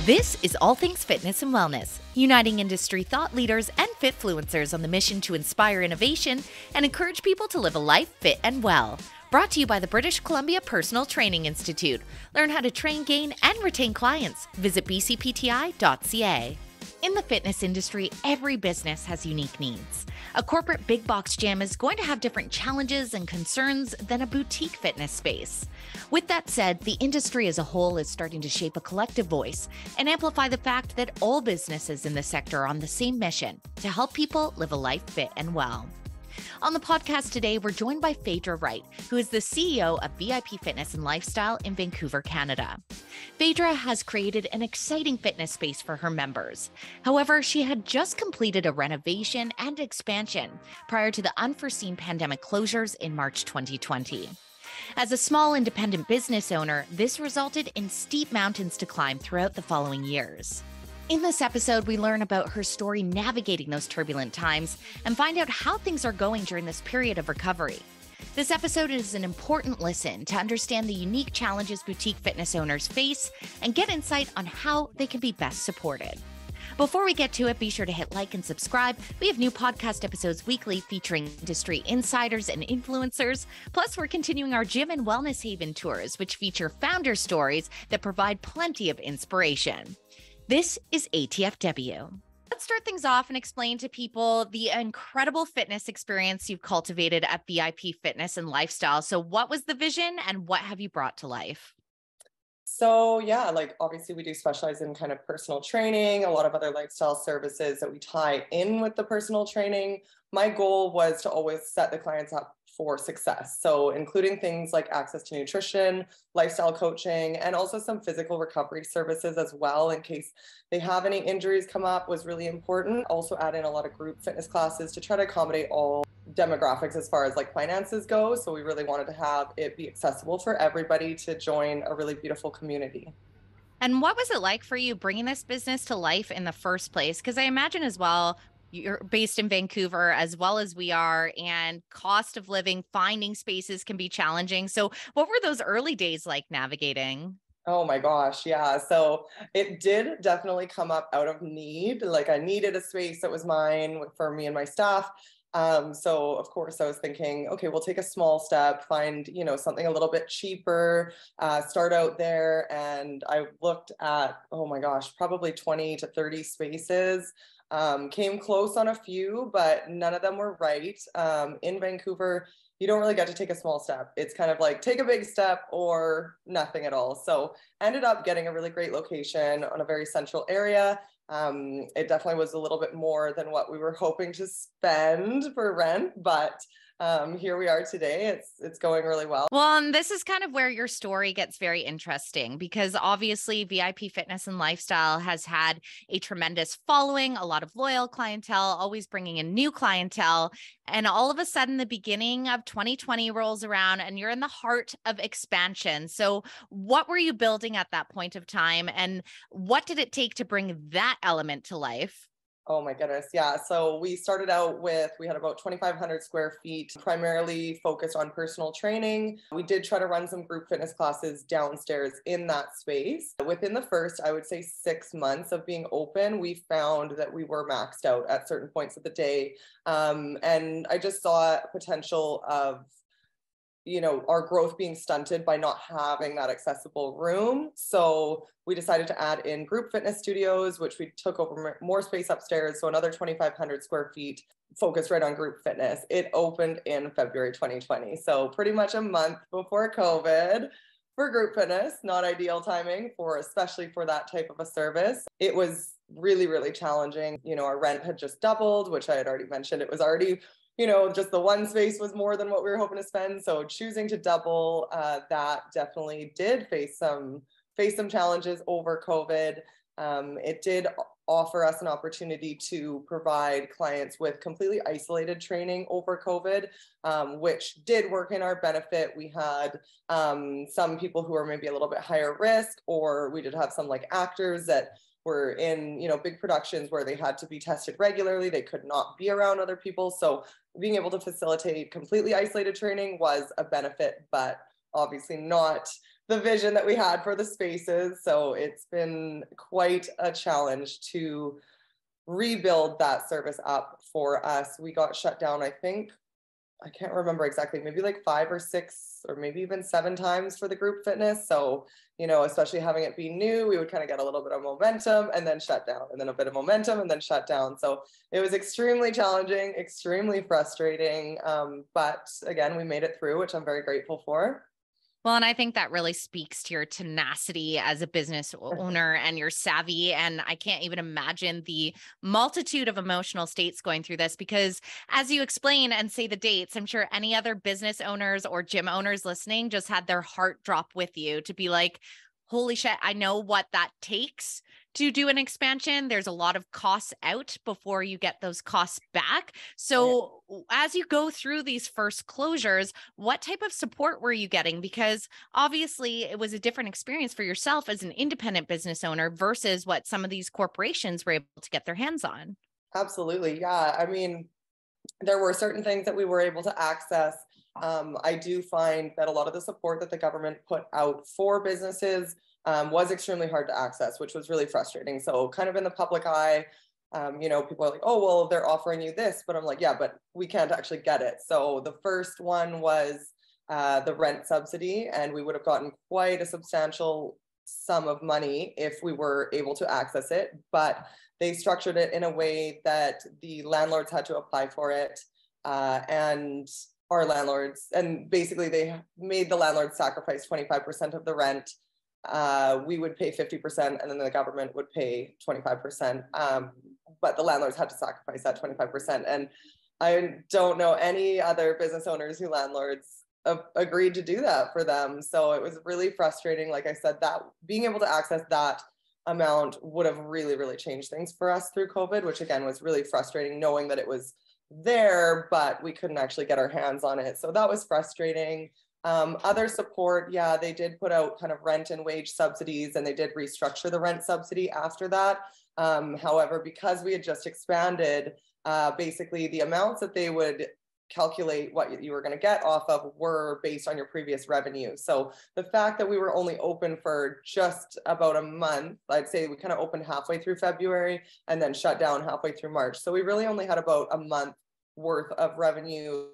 This is All Things Fitness and Wellness, uniting industry thought leaders and fitfluencers on the mission to inspire innovation and encourage people to live a life fit and well. Brought to you by the British Columbia Personal Training Institute. Learn how to train, gain, and retain clients. Visit bcpti.ca. In the fitness industry, every business has unique needs. A corporate big box gym is going to have different challenges and concerns than a boutique fitness space. With that said, the industry as a whole is starting to shape a collective voice and amplify the fact that all businesses in the sector are on the same mission to help people live a life fit and well. On the podcast today, we're joined by Phaedra Wright, who is the CEO of VIP Fitness and Lifestyle in Vancouver, Canada. Phaedra has created an exciting fitness space for her members. However, she had just completed a renovation and expansion prior to the unforeseen pandemic closures in March 2020. As a small independent business owner, this resulted in steep mountains to climb throughout the following years. In this episode, we learn about her story navigating those turbulent times and find out how things are going during this period of recovery. This episode is an important listen to understand the unique challenges boutique fitness owners face and get insight on how they can be best supported. Before we get to it, be sure to hit like and subscribe. We have new podcast episodes weekly featuring industry insiders and influencers. Plus, we're continuing our gym and wellness haven tours, which feature founder stories that provide plenty of inspiration. This is ATFW. Let's start things off and explain to people the incredible fitness experience you've cultivated at VIP Fitness and Lifestyle. So what was the vision and what have you brought to life? So yeah, obviously we do specialize in kind of personal training, a lot of other lifestyle services that we tie in with the personal training. My goal was to always set the clients up for success. So including things like access to nutrition, lifestyle coaching, and also some physical recovery services as well in case they have any injuries come up was really important. Also add in a lot of group fitness classes to try to accommodate all demographics as far as finances go. So we really wanted to have it be accessible for everybody to join a really beautiful community. And what was it like for you bringing this business to life in the first place? Because I imagine as well, you're based in Vancouver as well as we are, and cost of living, finding spaces can be challenging. So what were those early days like navigating? Oh my gosh, yeah. So it did definitely come up out of need. I needed a space that was mine for me and my staff. So of course I was thinking, okay, we'll take a small step, find, something a little bit cheaper, start out there. And I looked at, oh my gosh, probably 20 to 30 spaces. Came close on a few, but none of them were right. In Vancouver, you don't really get to take a small step. It's kind of like take a big step or nothing at all. So ended up getting a really great location on a very central area. It definitely was a little bit more than what we were hoping to spend for rent, but here we are today. It's going really well. Well, and this is kind of where your story gets very interesting because obviously VIP Fitness and Lifestyle has had a tremendous following, a lot of loyal clientele, always bringing in new clientele. And all of a sudden, the beginning of 2020 rolls around and you're in the heart of expansion. So what were you building at that point of time? And what did it take to bring that element to life? Oh my goodness. Yeah. So we started out we had about 2,500 square feet, primarily focused on personal training. We did try to run some group fitness classes downstairs in that space. Within the first, I would say 6 months of being open, we found that we were maxed out at certain points of the day. And I just saw potential of our growth being stunted by not having that accessible room. So we decided to add in group fitness studios, which we took over more space upstairs. So another 2,500 square feet focused right on group fitness. It opened in February 2020. So pretty much a month before COVID for group fitness, not ideal timing especially for that type of a service. It was really, really challenging. Our rent had just doubled, which I had already mentioned. It was already just the one space was more than what we were hoping to spend. So choosing to double, that definitely did face some challenges over COVID. It did offer us an opportunity to provide clients with completely isolated training over COVID, which did work in our benefit. We had some people who were maybe a little bit higher risk, or we did have some actors that were in, big productions where they had to be tested regularly. They could not be around other people. So being able to facilitate completely isolated training was a benefit, but obviously not the vision that we had for the spaces. So it's been quite a challenge to rebuild that service up for us. We got shut down, I think, I can't remember exactly, maybe like 5 or 6 or maybe even 7 times for the group fitness. So, especially having it be new, we would kind of get a little bit of momentum and then shut down, and then a bit of momentum and then shut down. So it was extremely challenging, extremely frustrating. But again, we made it through, which I'm very grateful for. Well, and I think that really speaks to your tenacity as a business owner and your savvy. And I can't even imagine the multitude of emotional states going through this, because as you explain and say the dates, I'm sure any other business owners or gym owners listening just had their heart drop with you to be like, holy shit, I know what that takes to do an expansion. There's a lot of costs out before you get those costs back. So as you go through these first closures, what type of support were you getting? Because obviously it was a different experience for yourself as an independent business owner versus what some of these corporations were able to get their hands on. Absolutely. Yeah. I mean, there were certain things that we were able to access. I do find that a lot of the support that the government put out for businesses was extremely hard to access, which was really frustrating. So kind of in the public eye, people are like, oh, well, they're offering you this, but I'm like, yeah, but we can't actually get it. So the first one was the rent subsidy, and we would have gotten quite a substantial sum of money if we were able to access it, but they structured it in a way that the landlords had to apply for it, and our landlords, and basically they made the landlords sacrifice 25% of the rent. We would pay 50%, and then the government would pay 25%. But the landlords had to sacrifice that 25%. And I don't know any other business owners who landlords agreed to do that for them. So it was really frustrating. Like I said, that being able to access that amount would have really, really changed things for us through COVID, which again was really frustrating, knowing that it was there, but we couldn't actually get our hands on it. So that was frustrating. Other support, yeah, they did put out kind of rent and wage subsidies, and they did restructure the rent subsidy after that. However, because we had just expanded, basically the amounts that they would calculate what you were going to get off of were based on your previous revenue. So the fact that we were only open for just about a month, I'd say we kind of opened halfway through February and then shut down halfway through March. So we really only had about a month worth of revenue,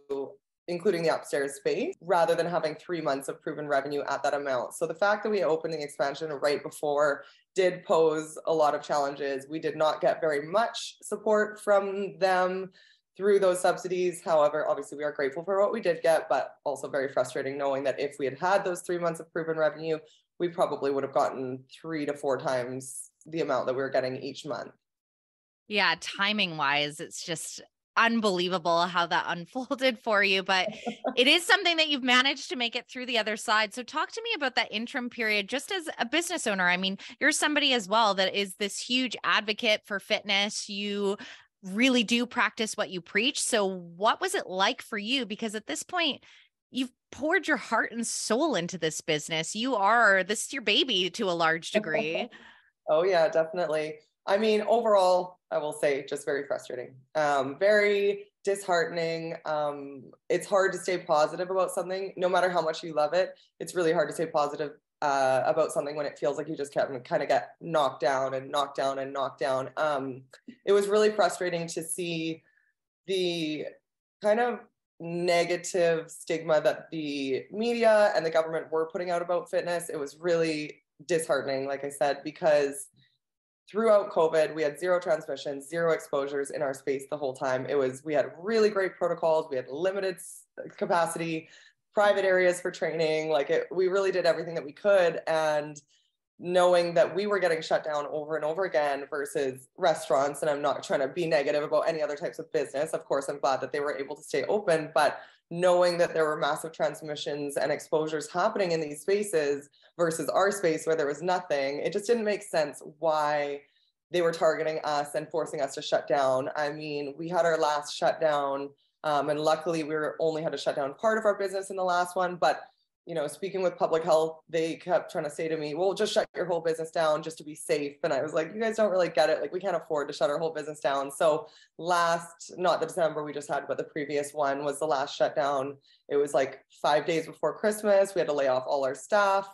including the upstairs space, rather than having 3 months of proven revenue at that amount. So the fact that we opened the expansion right before did pose a lot of challenges. We did not get very much support from them through those subsidies. However, obviously we are grateful for what we did get, but also very frustrating knowing that if we had had those 3 months of proven revenue, we probably would have gotten 3 to 4 times the amount that we were getting each month. Yeah, timing wise, it's just unbelievable how that unfolded for you, but it is something that you've managed to make it through the other side. So talk to me about that interim period, just as a business owner. I mean, you're somebody as well that is this huge advocate for fitness. You really do practice what you preach. So what was it like for you? Because at this point, you've poured your heart and soul into this business. This is your baby to a large degree. Oh yeah, definitely. I mean, overall, I will say just very frustrating, very disheartening. It's hard to stay positive about something, no matter how much you love it. It's really hard to stay positive about something when it feels like you just kind of get knocked down and knocked down and knocked down. It was really frustrating to see the kind of negative stigma that the media and the government were putting out about fitness. It was really disheartening, like I said, because throughout COVID, we had 0 transmissions, 0 exposures in our space the whole time. We had really great protocols. We had limited capacity, private areas for training. We really did everything that we could. And knowing that we were getting shut down over and over again versus restaurants, and I'm not trying to be negative about any other types of business. Of course, I'm glad that they were able to stay open, but knowing that there were massive transmissions and exposures happening in these spaces versus our space where there was nothing, it just didn't make sense why they were targeting us and forcing us to shut down. I mean, we had our last shutdown, and luckily we only had to shut down part of our business in the last one, but speaking with public health, they kept trying to say to me, well, just shut your whole business down just to be safe. And I was like, you guys don't really get it. We can't afford to shut our whole business down. So not the December we just had, but the previous one was the last shutdown. It was 5 days before Christmas. We had to lay off all our staff.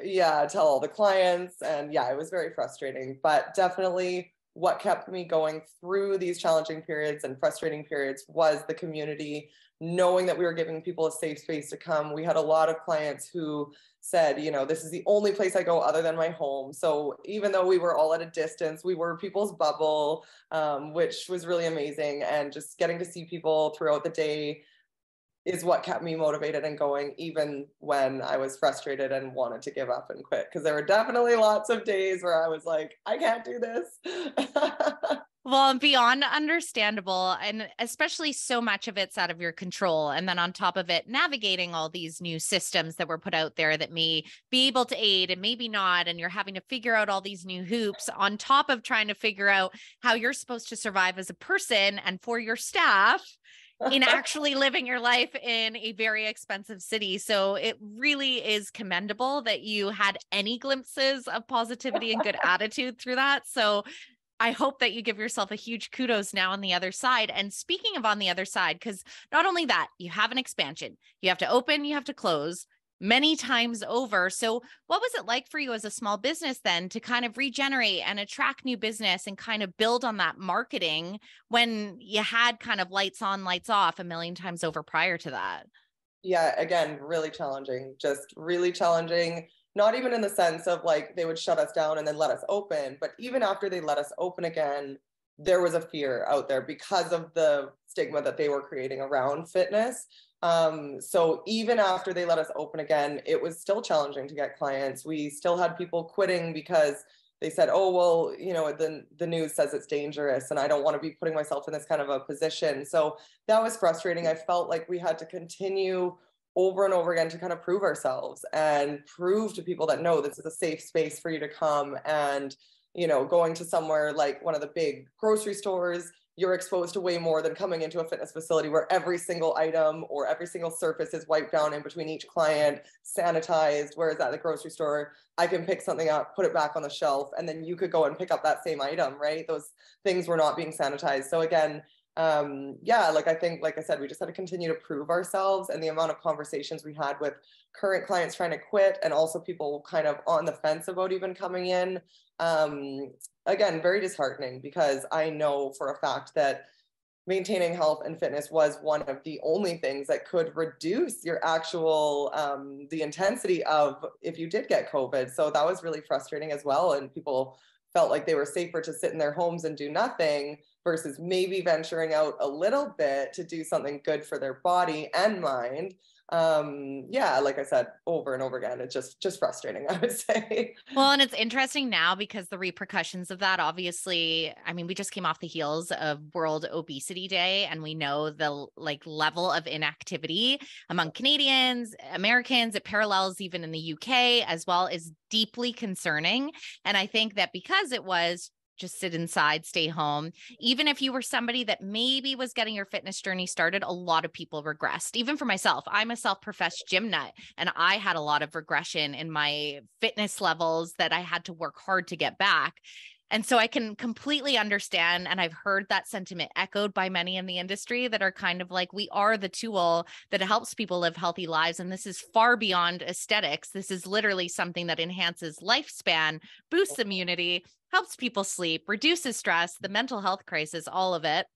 yeah, tell all the clients. And yeah, it was very frustrating, but definitely what kept me going through these challenging periods and frustrating periods was the community, knowing that we were giving people a safe space to come. We had a lot of clients who said, you know, this is the only place I go other than my home. So even though we were all at a distance, we were people's bubble, which was really amazing. And just getting to see people throughout the day is what kept me motivated and going, even when I was frustrated and wanted to give up and quit. Because there were definitely lots of days where I was like, I can't do this. Well, beyond understandable, and especially so much of it's out of your control. And then on top of it, navigating all these new systems that were put out there that may be able to aid and maybe not. And you're having to figure out all these new hoops on top of trying to figure out how you're supposed to survive as a person and for your staff in actually living your life in a very expensive city. So it really is commendable that you had any glimpses of positivity and good attitude through that. So I hope that you give yourself a huge kudos now on the other side. And speaking of on the other side, because not only that, you have an expansion, you have to open, you have to close many times over. So what was it like for you as a small business then to kind of regenerate and attract new business and kind of build on that marketing when you had kind of lights on, lights off a million times over prior to that? Yeah, again, really challenging, just really challenging. Not even in the sense of like they would shut us down and then let us open, but even after they let us open again, there was a fear out there because of the stigma that they were creating around fitness. So even after they let us open again, it was still challenging to get clients. We still had people quitting because they said, oh, well, you know, the news says it's dangerous and I don't want to be putting myself in this kind of a position. So that was frustrating. I felt like we had to continue over and over again to kind of prove ourselves and prove to people that no, this is a safe space for you to come. And, you know, going to somewhere like one of the big grocery stores, you're exposed to way more than coming into a fitness facility where every single item or every single surface is wiped down in between each client, sanitized. Whereas at the grocery store, I can pick something up, put it back on the shelf, and then you could go and pick up that same item, right? Those things were not being sanitized. So again, yeah, like I think, like I said, we just had to continue to prove ourselves, and the amount of conversations we had with current clients trying to quit and also people kind of on the fence about even coming in. Again, very disheartening because I know for a fact that maintaining health and fitness was one of the only things that could reduce your actual, the intensity of if you did get COVID. So that was really frustrating as well. And people felt like they were safer to sit in their homes and do nothing versus maybe venturing out a little bit to do something good for their body and mind. Yeah, like I said, over and over again, it's just frustrating, I would say. Well, and it's interesting now because the repercussions of that, obviously, I mean, we just came off the heels of World Obesity Day, and we know the like level of inactivity among Canadians, Americans, it parallels even in the UK as well, is deeply concerning. And I think that because it was just sit inside, stay home. Even if you were somebody that maybe was getting your fitness journey started, a lot of people regressed. Even for myself, I'm a self-professed gym nut, and I had a lot of regression in my fitness levels that I had to work hard to get back. And so I can completely understand, and I've heard that sentiment echoed by many in the industry that are kind of like, we are the tool that helps people live healthy lives. And this is far beyond aesthetics. This is literally something that enhances lifespan, boosts immunity, helps people sleep, reduces stress, the mental health crisis, all of it.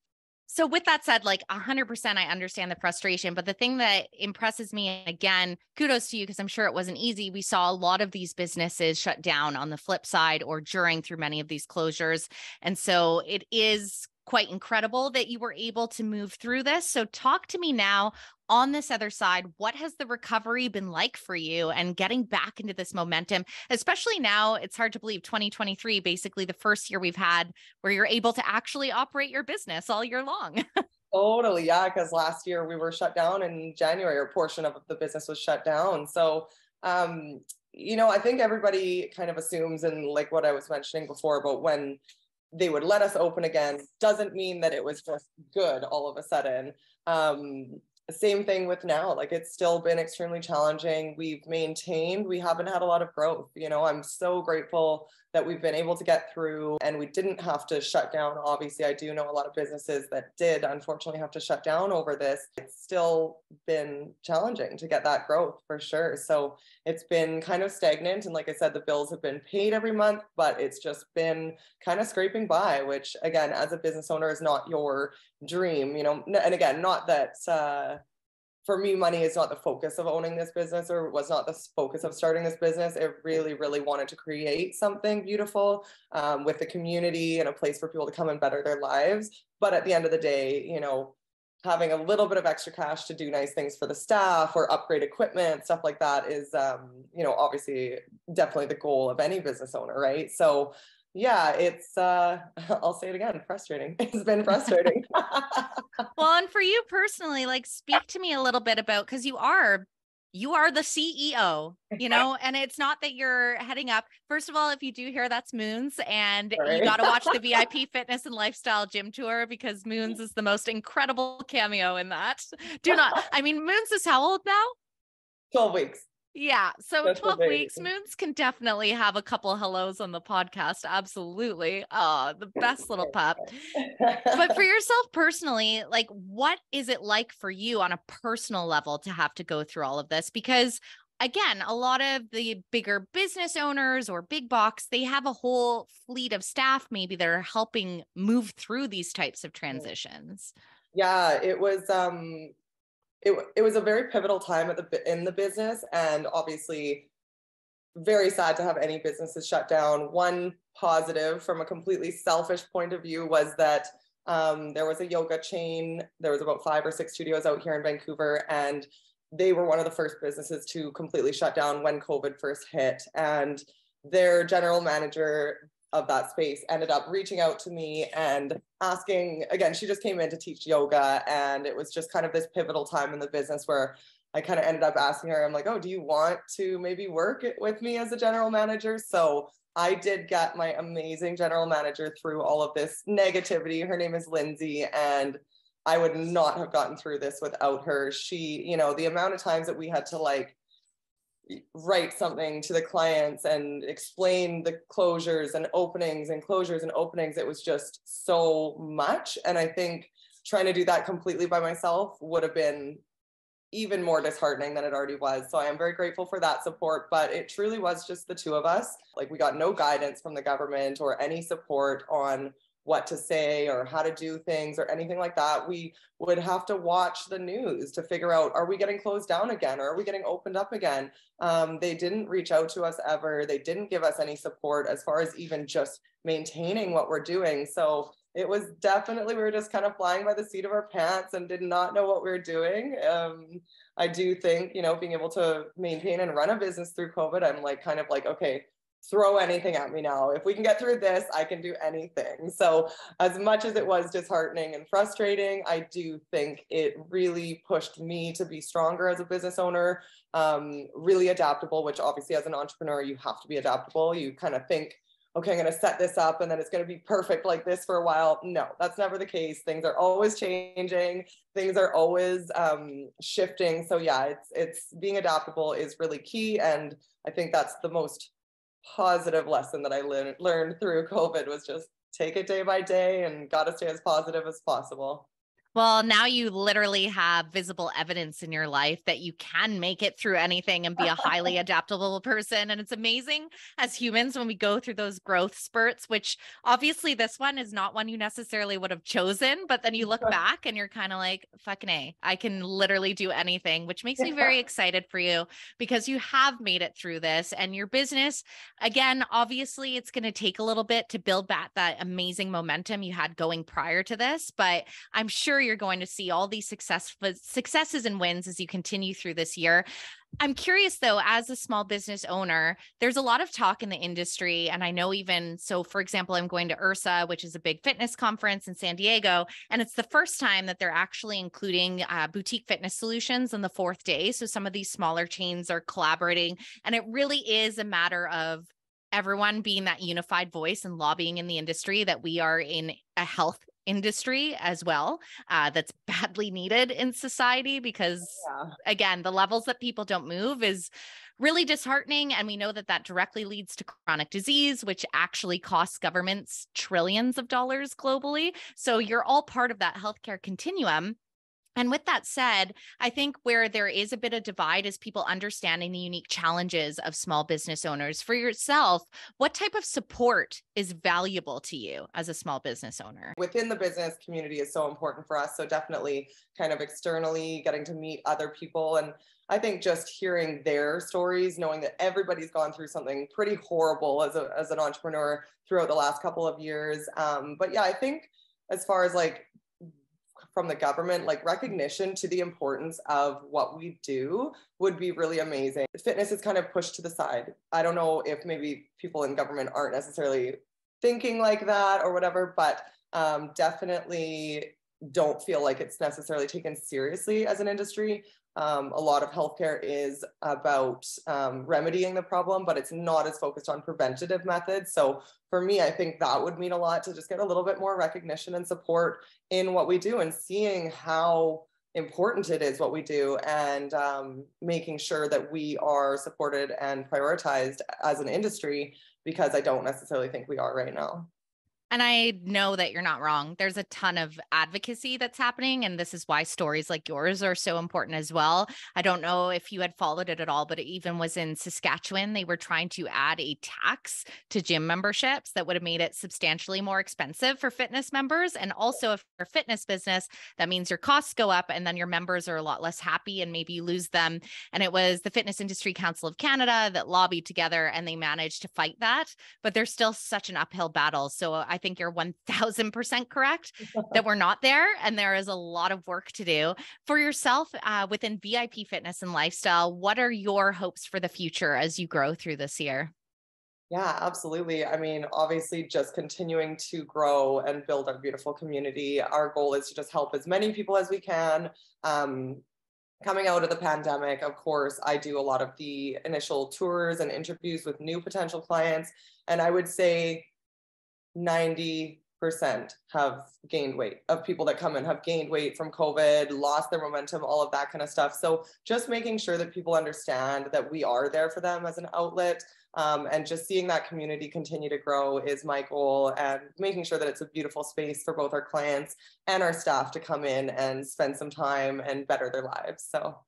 So with that said, like 100%, I understand the frustration, but the thing that impresses me, and again, kudos to you, because I'm sure it wasn't easy. We saw a lot of these businesses shut down on the flip side or during through many of these closures. And so it is quite incredible that you were able to move through this. So talk to me now on this other side. What has the recovery been like for you and getting back into this momentum, especially now? It's hard to believe 2023, basically the first year we've had where you're able to actually operate your business all year long. Totally. Yeah. Because last year we were shut down in January, or a portion of the business was shut down. So, you know, I think everybody kind of assumes, and like what I was mentioning before about when they would let us open again, doesn't mean that it was just good all of a sudden. same thing with now. Like, it's still been extremely challenging. We haven't had a lot of growth. I'm so grateful that we've been able to get through and we didn't have to shut down. Obviously, I do know a lot of businesses that did unfortunately have to shut down over this. It's still been challenging to get that growth for sure. So it's been kind of stagnant. And like I said, the bills have been paid every month, but it's just been kind of scraping by, which again, as a business owner is not your dream, and again, not that, for me, money is not the focus of owning this business, or was not the focus of starting this business. It really, really wanted to create something beautiful, with the community and a place for people to come and better their lives. But at the end of the day, having a little bit of extra cash to do nice things for the staff or upgrade equipment, stuff like that is, obviously definitely the goal of any business owner, right? So yeah, it's, I'll say it again, frustrating. It's been frustrating. Well, and for you personally, like, speak to me a little bit about, because you are the CEO, and it's not that you're heading up. First of all, if you do hear, that's Moons, and Sorry. you got to watch the VIP Fitness and Lifestyle Gym Tour, because Moons is the most incredible cameo in that. Moons is how old now? 12 weeks. Yeah. So That's 12 weeks, Moons can definitely have a couple hellos on the podcast. Absolutely. Oh, the best little pup. But for yourself personally, like, what is it like for you on a personal level to have to go through all of this? Because again, a lot of the bigger business owners or big box, they have a whole fleet of staff maybe that are helping move through these types of transitions. Yeah, it was, it was a very pivotal time in the business, and obviously very sad to have any businesses shut down. One positive from a completely selfish point of view was that, there was a yoga chain. There was about 5 or 6 studios out here in Vancouver, and they were one of the first businesses to completely shut down when COVID first hit. And their general manager of that space ended up reaching out to me and asking, again, she just came in to teach yoga, and it was just kind of this pivotal time in the business where I kind of ended up asking her, I'm like, oh, do you want to maybe work with me as a general manager? So I did get my amazing general manager through all of this negativity. Her name is Lindsay, and I would not have gotten through this without her. She, the amount of times that we had to write something to the clients and explain the closures and openings and closures and openings, it was just so much. And I think trying to do that completely by myself would have been even more disheartening than it already was. So I am very grateful for that support, but it truly was just the two of us. Like, we got no guidance from the government or any support on what to say or how to do things or anything like that. We would have to watch the news to figure out, are we getting closed down again? Or are we getting opened up again? They didn't reach out to us ever. They didn't give us any support as far as even just maintaining what we're doing. So it was definitely, we were just kind of flying by the seat of our pants and did not know what we were doing. I do think, being able to maintain and run a business through COVID, I'm kind of like, okay, throw anything at me now. If we can get through this, I can do anything. So as much as it was disheartening and frustrating, I do think it really pushed me to be stronger as a business owner, really adaptable, which obviously as an entrepreneur, you have to be adaptable. You kind of think, okay, I'm going to set this up and then it's going to be perfect like this for a while. No, that's never the case. Things are always changing. Things are always shifting. So yeah, it's being adaptable is really key. And I think that's the most positive lesson that I learned through COVID, was just take it day by day and got to stay as positive as possible. Well, now you literally have visible evidence in your life that you can make it through anything and be a highly adaptable person. And it's amazing as humans when we go through those growth spurts, which obviously this one is not one you necessarily would have chosen, but then you look back and you're kind of like, fucking A, I can literally do anything, which makes me very excited for you because you have made it through this. And your business, again, obviously it's going to take a little bit to build back that amazing momentum you had going prior to this, but I'm sure you're going to see all these successes and wins as you continue through this year. I'm curious though, as a small business owner, there's a lot of talk in the industry. And I know even so, for example, I'm going to URSA, which is a big fitness conference in San Diego. And it's the first time that they're actually including boutique fitness solutions on the 4th day. So some of these smaller chains are collaborating, and it really is a matter of everyone being that unified voice and lobbying in the industry that we are in a health industry as well, that's badly needed in society because, Yeah. again, the levels that people don't move is really disheartening. And we know that that directly leads to chronic disease, which actually costs governments trillions of dollars globally. So you're all part of that healthcare continuum. And with that said, I think where there is a bit of divide is people understanding the unique challenges of small business owners. For yourself, what type of support is valuable to you as a small business owner? Within the business community is so important for us. So definitely kind of externally getting to meet other people. And I think just hearing their stories, knowing that everybody's gone through something pretty horrible as an entrepreneur throughout the last couple of years. But yeah, I think as far as like from the government, like recognition to the importance of what we do would be really amazing. Fitness is kind of pushed to the side. I don't know if maybe people in government aren't necessarily thinking like that or whatever, but definitely don't feel like it's necessarily taken seriously as an industry. A lot of healthcare is about remedying the problem, but it's not as focused on preventative methods. So for me, I think that would mean a lot to just get a little bit more recognition and support in what we do and seeing how important it is what we do and making sure that we are supported and prioritized as an industry, because I don't necessarily think we are right now. And I know that you're not wrong. There's a ton of advocacy that's happening, and this is why stories like yours are so important as well. I don't know if you had followed it at all, but it even was in Saskatchewan. They were trying to add a tax to gym memberships that would have made it substantially more expensive for fitness members. And also, if you're a fitness business, that means your costs go up and then your members are a lot less happy and maybe you lose them. And it was the Fitness Industry Council of Canada that lobbied together and they managed to fight that. But there's still such an uphill battle. So I think you're 1000% correct that we're not there. And there is a lot of work to do for yourself within VIP Fitness and Lifestyle. What are your hopes for the future as you grow through this year? Yeah, absolutely. I mean, obviously, just continuing to grow and build our beautiful community. Our goal is to just help as many people as we can. Coming out of the pandemic, of course, I do a lot of the initial tours and interviews with new potential clients. And I would say 90% have gained weight of people that come in have gained weight from COVID, lost their momentum, all of that kind of stuff. So just making sure that people understand that we are there for them as an outlet. And just seeing that community continue to grow is my goal, and making sure that it's a beautiful space for both our clients and our staff to come in and spend some time and better their lives. So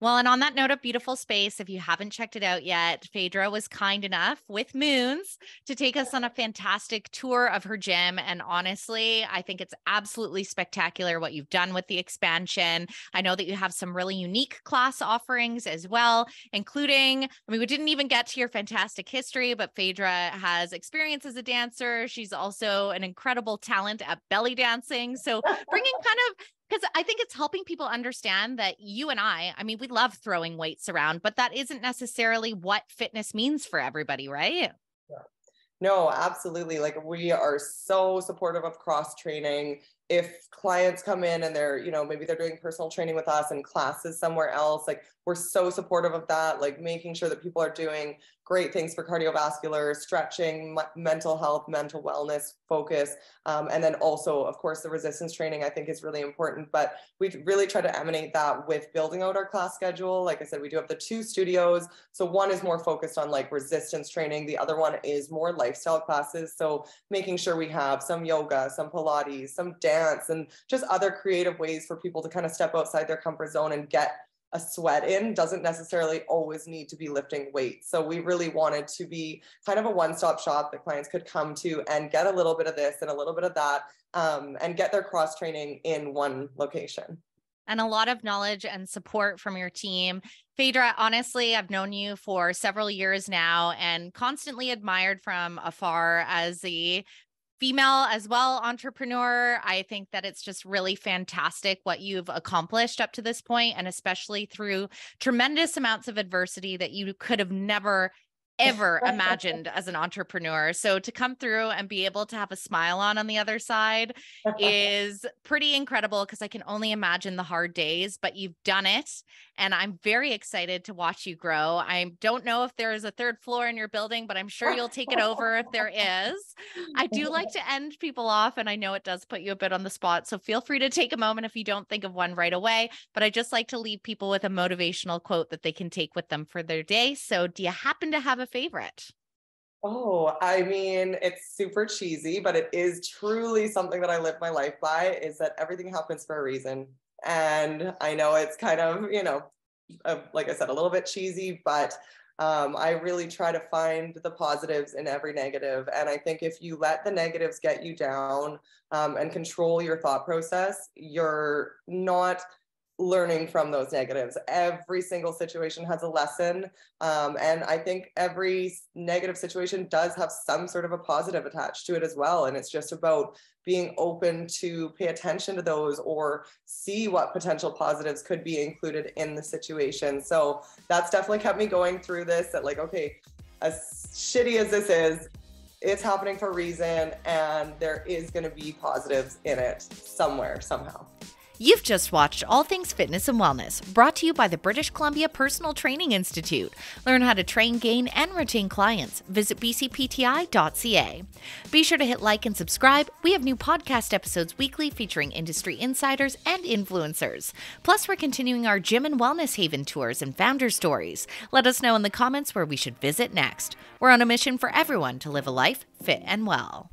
Well, and on that note of beautiful space, if you haven't checked it out yet, Phaedra was kind enough with Moons to take us on a fantastic tour of her gym. And honestly, I think it's absolutely spectacular what you've done with the expansion. I know that you have some really unique class offerings as well, including, I mean, we didn't even get to your fantastic history, but Phaedra has experience as a dancer. She's also an incredible talent at belly dancing. So bringing kind of, because I think it's helping people understand that you and I mean, we love throwing weights around, but that isn't necessarily what fitness means for everybody, right? yeah. No, absolutely. Like we are so supportive of cross training. If clients come in and they're, maybe they're doing personal training with us and classes somewhere else, like we're so supportive of that, like making sure that people are doing great things for cardiovascular, stretching, mental health, mental wellness focus. And then also, of course, the resistance training I think is really important, but we really try to emanate that with building out our class schedule. Like I said, we do have the 2 studios. So one is more focused on like resistance training. The other one is more lifestyle classes. So making sure we have some yoga, some Pilates, some dance, and just other creative ways for people to kind of step outside their comfort zone and get a sweat in. Doesn't necessarily always need to be lifting weights. So we really wanted to be kind of a one-stop shop that clients could come to and get a little bit of this and a little bit of that, and get their cross training in one location. And a lot of knowledge and support from your team. Phaedra, honestly, I've known you for several years now and constantly admired from afar as a female as well entrepreneur. I think that it's just really fantastic what you've accomplished up to this point, and especially through tremendous amounts of adversity that you could have never ever imagined as an entrepreneur. So to come through and be able to have a smile on the other side is pretty incredible, because I can only imagine the hard days, but you've done it. And I'm very excited to watch you grow. I don't know if there is a third floor in your building, but I'm sure you'll take it over if there is. I do like to end people off, and I know it does put you a bit on the spot. So feel free to take a moment if you don't think of one right away. But I just like to leave people with a motivational quote that they can take with them for their day. So do you happen to have a favorite? Oh, I mean, it's super cheesy, but it is truly something that I live my life by, is that everything happens for a reason. And I know it's kind of, like I said, a little bit cheesy, but I really try to find the positives in every negative. And I think if you let the negatives get you down, and control your thought process, you're not learning from those negatives. Every single situation has a lesson. And I think every negative situation does have some sort of a positive attached to it as well. And it's just about being open to pay attention to those, or see what potential positives could be included in the situation. So that's definitely kept me going through this, that like, okay, as shitty as this is, it's happening for a reason, and there is going to be positives in it somewhere, somehow. You've just watched All Things Fitness and Wellness, brought to you by the British Columbia Personal Training Institute. Learn how to train, gain, and retain clients. Visit bcpti.ca. Be sure to hit like and subscribe. We have new podcast episodes weekly featuring industry insiders and influencers. Plus, we're continuing our gym and wellness haven tours and founder stories. Let us know in the comments where we should visit next. We're on a mission for everyone to live a life fit and well.